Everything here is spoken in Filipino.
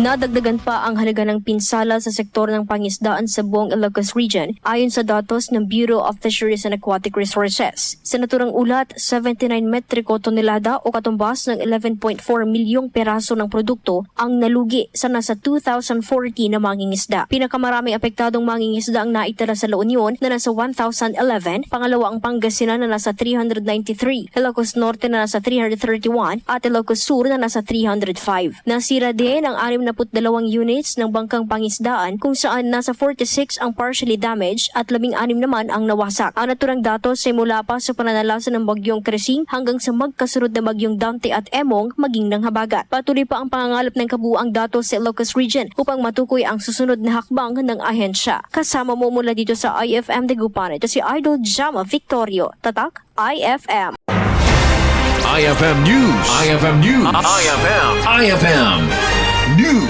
Nadagdagan pa ang halaga ng pinsala sa sektor ng pangisdaan sa buong Ilocos Region ayon sa datos ng Bureau of Fisheries and Aquatic Resources. Sa naturang ulat, 79 metriko tonelada o katumbas ng 11.4 milyong peraso ng produkto ang nalugi sa nasa 2,040 na mangingisda. Pinakamaraming apektadong mangingisda ang naitala sa La Union na nasa 1,011, pangalawa ang Pangasinan na nasa 393, Ilocos Norte na nasa 331 at Ilocos Sur na nasa 305. Nasira din ang 62 units ng bangkang pangisdaan kung saan nasa 46 ang partially damaged at 16 naman ang nawasak. Ang naturang datos ay mula pa sa pananalasa ng bagyong Kresing hanggang sa magkasunod na bagyong Dante at Emong maging ng habagat. Patuloy pa ang pangangalap ng kabuuang datos sa Ilocos Region upang matukoy ang susunod na hakbang ng ahensya. Kasama mo mula dito sa IFM Dagupan, ito si Idol Jama Victorio, Tatak IFM. IFM News. IFM News. IFM News.